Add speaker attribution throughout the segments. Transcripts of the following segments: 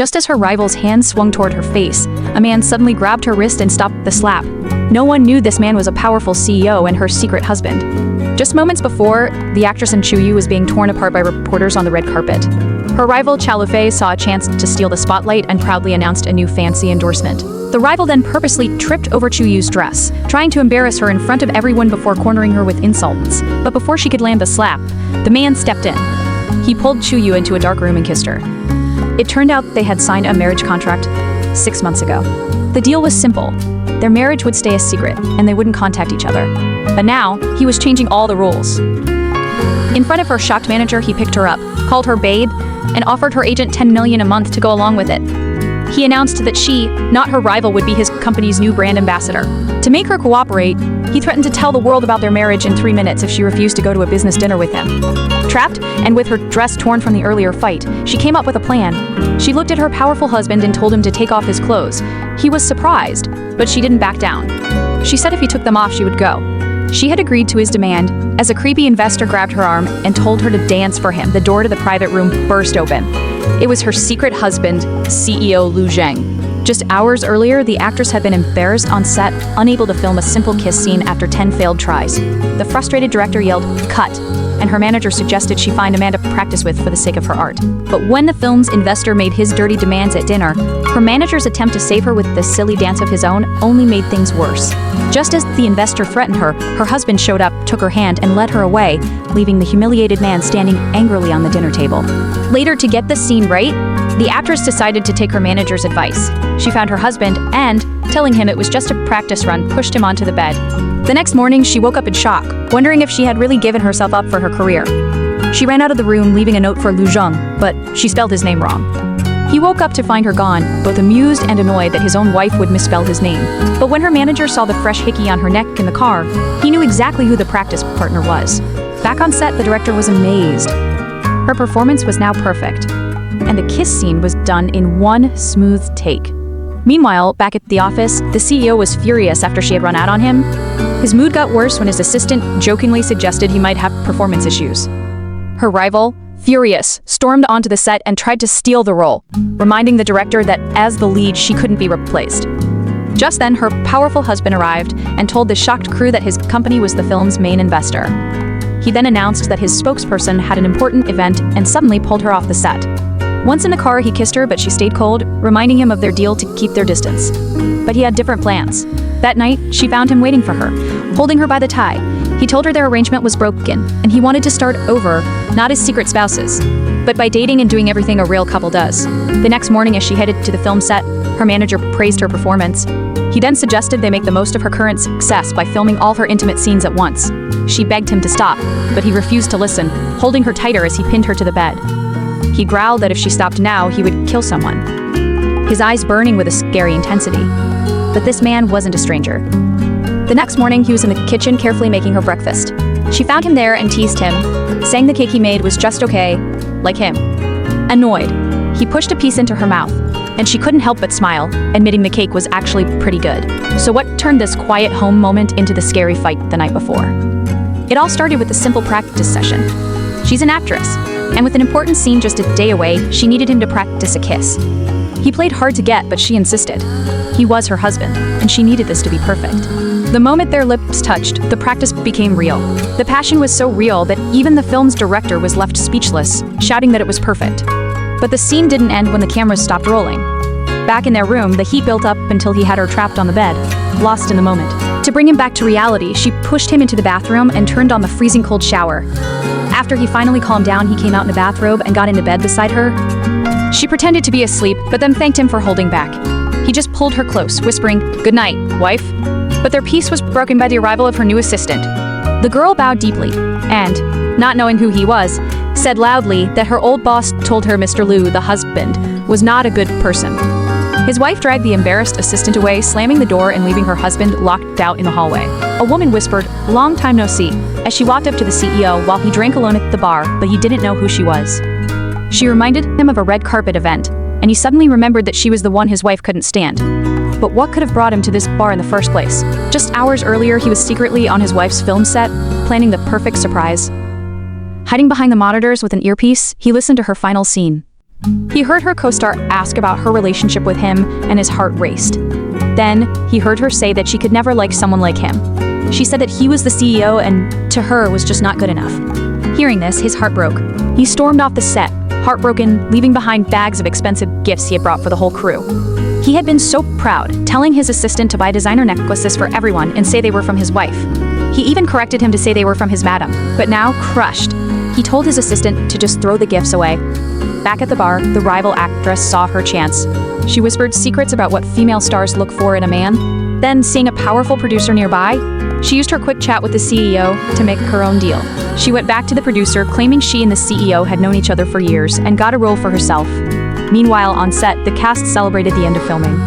Speaker 1: Just as her rival's hand swung toward her face, a man suddenly grabbed her wrist and stopped the slap. No one knew this man was a powerful CEO and her secret husband. Just moments before, the actress An Chuyu was being torn apart by reporters on the red carpet. Her rival Chalufe saw a chance to steal the spotlight and proudly announced a new fancy endorsement. The rival then purposely tripped over Chuyu's dress, trying to embarrass her in front of everyone before cornering her with insults. But before she could land the slap, the man stepped in. He pulled Chuyu into a dark room and kissed her. It turned out they had signed a marriage contract 6 months ago. The deal was simple. Their marriage would stay a secret, and they wouldn't contact each other. But now, he was changing all the rules. In front of her shocked manager, he picked her up, called her babe, and offered her agent $10 million a month to go along with it. He announced that she, not her rival, would be his company's new brand ambassador. To make her cooperate, he threatened to tell the world about their marriage in 3 minutes if she refused to go to a business dinner with him. Trapped, and with her dress torn from the earlier fight, she came up with a plan. She looked at her powerful husband and told him to take off his clothes. He was surprised, but she didn't back down. She said if he took them off, she would go. She had agreed to his demand, as a creepy investor grabbed her arm and told her to dance for him. The door to the private room burst open. It was her secret husband, CEO Lu Zheng. Just hours earlier, the actress had been embarrassed on set, unable to film a simple kiss scene after 10 failed tries. The frustrated director yelled, "Cut!" and her manager suggested she find a man to practice with for the sake of her art. But when the film's investor made his dirty demands at dinner, her manager's attempt to save her with this silly dance of his own only made things worse. Just as the investor threatened her, her husband showed up, took her hand, and led her away, leaving the humiliated man standing angrily on the dinner table. Later, to get the scene right, the actress decided to take her manager's advice. She found her husband and, telling him it was just a practice run, pushed him onto the bed. The next morning, she woke up in shock, wondering if she had really given herself up for her career. She ran out of the room, leaving a note for Lu Zheng, but she spelled his name wrong. He woke up to find her gone, both amused and annoyed that his own wife would misspell his name. But when her manager saw the fresh hickey on her neck in the car, he knew exactly who the practice partner was. Back on set, the director was amazed. Her performance was now perfect, and the kiss scene was done in one smooth take. Meanwhile, back at the office, the CEO was furious after she had run out on him. His mood got worse when his assistant jokingly suggested he might have performance issues. Her rival, furious, stormed onto the set and tried to steal the role, reminding the director that as the lead, she couldn't be replaced. Just then, her powerful husband arrived and told the shocked crew that his company was the film's main investor. He then announced that his spokesperson had an important event and suddenly pulled her off the set. Once in the car, he kissed her, but she stayed cold, reminding him of their deal to keep their distance. But he had different plans. That night, she found him waiting for her, holding her by the tie. He told her their arrangement was broken, and he wanted to start over, not as secret spouses, but by dating and doing everything a real couple does. The next morning, as she headed to the film set, her manager praised her performance. He then suggested they make the most of her current success by filming all her intimate scenes at once. She begged him to stop, but he refused to listen, holding her tighter as he pinned her to the bed. He growled that if she stopped now, he would kill someone, his eyes burning with a scary intensity. But this man wasn't a stranger. The next morning, he was in the kitchen carefully making her breakfast. She found him there and teased him, saying the cake he made was just okay, like him. Annoyed, he pushed a piece into her mouth, and she couldn't help but smile, admitting the cake was actually pretty good. So what turned this quiet home moment into the scary fight the night before? It all started with a simple practice session. She's an actress, and with an important scene just a day away, she needed him to practice a kiss. He played hard to get, but she insisted. He was her husband, and she needed this to be perfect. The moment their lips touched, the practice became real. The passion was so real that even the film's director was left speechless, shouting that it was perfect. But the scene didn't end when the cameras stopped rolling. Back in their room, the heat built up until he had her trapped on the bed, lost in the moment. To bring him back to reality, she pushed him into the bathroom and turned on the freezing cold shower. After he finally calmed down, he came out in a bathrobe and got into bed beside her. She pretended to be asleep, but then thanked him for holding back. He just pulled her close, whispering, "Good night, wife." But their peace was broken by the arrival of her new assistant. The girl bowed deeply, and, not knowing who he was, said loudly that her old boss told her Mr. Lu, the husband, was not a good person. His wife dragged the embarrassed assistant away, slamming the door and leaving her husband locked out in the hallway. A woman whispered, "Long time no see," as she walked up to the CEO while he drank alone at the bar, but he didn't know who she was. She reminded him of a red carpet event, and he suddenly remembered that she was the one his wife couldn't stand. But what could have brought him to this bar in the first place? Just hours earlier, he was secretly on his wife's film set, planning the perfect surprise. Hiding behind the monitors with an earpiece, he listened to her final scene. He heard her co-star ask about her relationship with him, and his heart raced. Then, he heard her say that she could never like someone like him. She said that he was the CEO and, to her, was just not good enough. Hearing this, his heart broke. He stormed off the set, heartbroken, leaving behind bags of expensive gifts he had brought for the whole crew. He had been so proud, telling his assistant to buy designer necklaces for everyone and say they were from his wife. He even corrected him to say they were from his madam, but now, crushed, he told his assistant to just throw the gifts away. Back at the bar, the rival actress saw her chance. She whispered secrets about what female stars look for in a man. Then, seeing a powerful producer nearby, she used her quick chat with the CEO to make her own deal. She went back to the producer, claiming she and the CEO had known each other for years and got a role for herself. Meanwhile, on set, the cast celebrated the end of filming.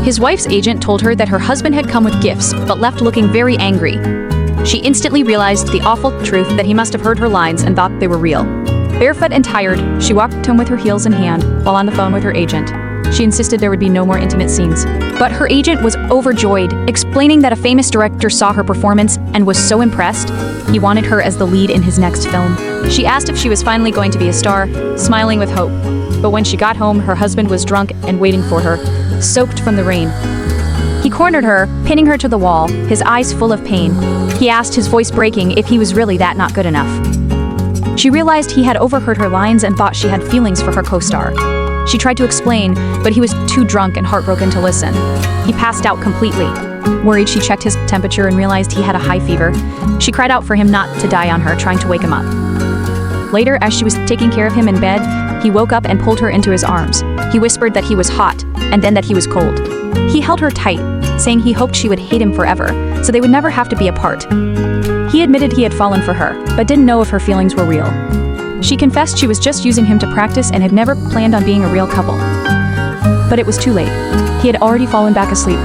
Speaker 1: His wife's agent told her that her husband had come with gifts, but left looking very angry. She instantly realized the awful truth that he must have heard her lines and thought they were real. Barefoot and tired, she walked home with her heels in hand, while on the phone with her agent. She insisted there would be no more intimate scenes. But her agent was overjoyed, explaining that a famous director saw her performance and was so impressed, he wanted her as the lead in his next film. She asked if she was finally going to be a star, smiling with hope. But when she got home, her husband was drunk and waiting for her, soaked from the rain. He cornered her, pinning her to the wall, his eyes full of pain. He asked, his voice breaking, if he was really that not good enough. She realized he had overheard her lines and thought she had feelings for her co-star. She tried to explain, but he was too drunk and heartbroken to listen. He passed out completely. Worried, she checked his temperature and realized he had a high fever. She cried out for him not to die on her, trying to wake him up. Later, as she was taking care of him in bed, he woke up and pulled her into his arms. He whispered that he was hot, and then that he was cold. He held her tight, saying he hoped she would hate him forever, so they would never have to be apart. He admitted he had fallen for her, but didn't know if her feelings were real. She confessed she was just using him to practice and had never planned on being a real couple. But it was too late. He had already fallen back asleep,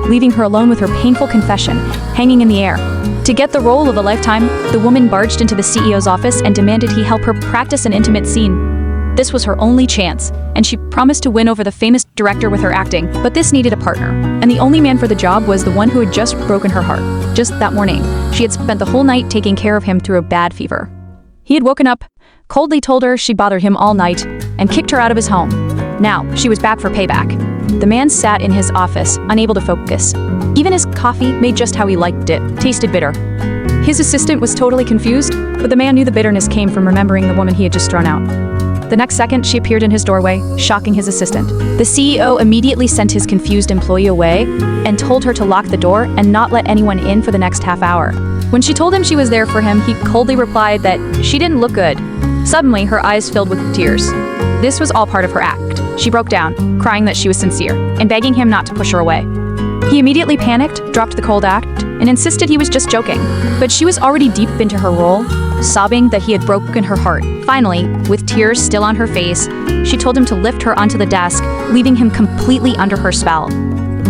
Speaker 1: leaving her alone with her painful confession hanging in the air. To get the role of a lifetime, the woman barged into the CEO's office and demanded he help her practice an intimate scene. This was her only chance, and she promised to win over the famous director with her acting, but this needed a partner, and the only man for the job was the one who had just broken her heart. Just that morning, she had spent the whole night taking care of him through a bad fever. He had woken up, coldly told her she bothered him all night, and kicked her out of his home. Now, she was back for payback. The man sat in his office, unable to focus. Even his coffee, made just how he liked it, tasted bitter. His assistant was totally confused, but the man knew the bitterness came from remembering the woman he had just thrown out. The next second, she appeared in his doorway, shocking his assistant. The CEO immediately sent his confused employee away and told her to lock the door and not let anyone in for the next half hour. When she told him she was there for him, he coldly replied that she didn't look good. Suddenly, her eyes filled with tears. This was all part of her act. She broke down, crying that she was sincere, and begging him not to push her away. He immediately panicked, dropped the cold act, and insisted he was just joking. But she was already deep into her role, sobbing that he had broken her heart. Finally, with tears still on her face, she told him to lift her onto the desk, leaving him completely under her spell.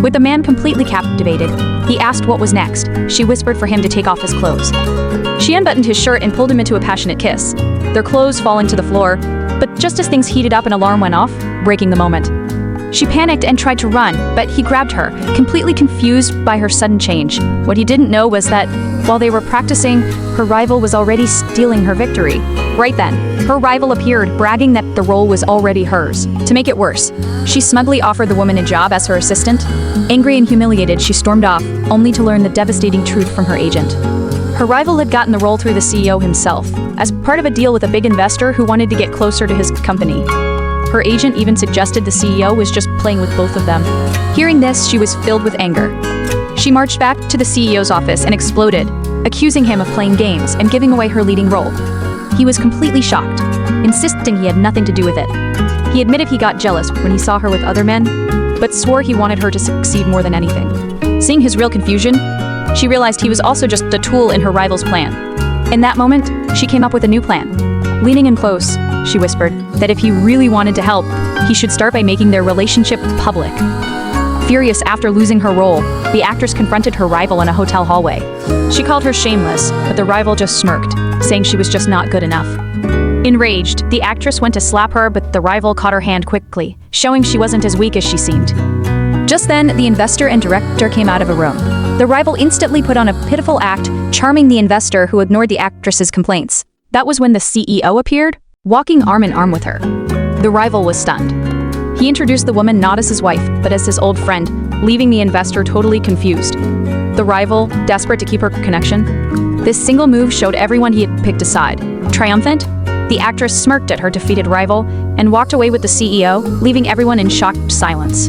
Speaker 1: With the man completely captivated, he asked what was next. She whispered for him to take off his clothes. She unbuttoned his shirt and pulled him into a passionate kiss, their clothes falling to the floor, but just as things heated up, an alarm went off, breaking the moment. She panicked and tried to run, but he grabbed her, completely confused by her sudden change. What he didn't know was that, while they were practicing, her rival was already stealing her victory. Right then, her rival appeared, bragging that the role was already hers. To make it worse, she smugly offered the woman a job as her assistant. Angry and humiliated, she stormed off, only to learn the devastating truth from her agent. Her rival had gotten the role through the CEO himself, as part of a deal with a big investor who wanted to get closer to his company. Her agent even suggested the CEO was just playing with both of them. Hearing this, she was filled with anger. She marched back to the CEO's office and exploded, accusing him of playing games and giving away her leading role. He was completely shocked, insisting he had nothing to do with it. He admitted he got jealous when he saw her with other men, but swore he wanted her to succeed more than anything. Seeing his real confusion, she realized he was also just a tool in her rival's plan. In that moment, she came up with a new plan. Leaning in close, she whispered that if he really wanted to help, he should start by making their relationship public. Furious after losing her role, the actress confronted her rival in a hotel hallway. She called her shameless, but the rival just smirked, saying she was just not good enough. Enraged, the actress went to slap her, but the rival caught her hand quickly, showing she wasn't as weak as she seemed. Just then, the investor and director came out of a room. The rival instantly put on a pitiful act, charming the investor who ignored the actress's complaints. That was when the CEO appeared, walking arm in arm with her. The rival was stunned. He introduced the woman not as his wife, but as his old friend, leaving the investor totally confused. The rival, desperate to keep her connection? This single move showed everyone he had picked a side. Triumphant, the actress smirked at her defeated rival and walked away with the CEO, leaving everyone in shocked silence.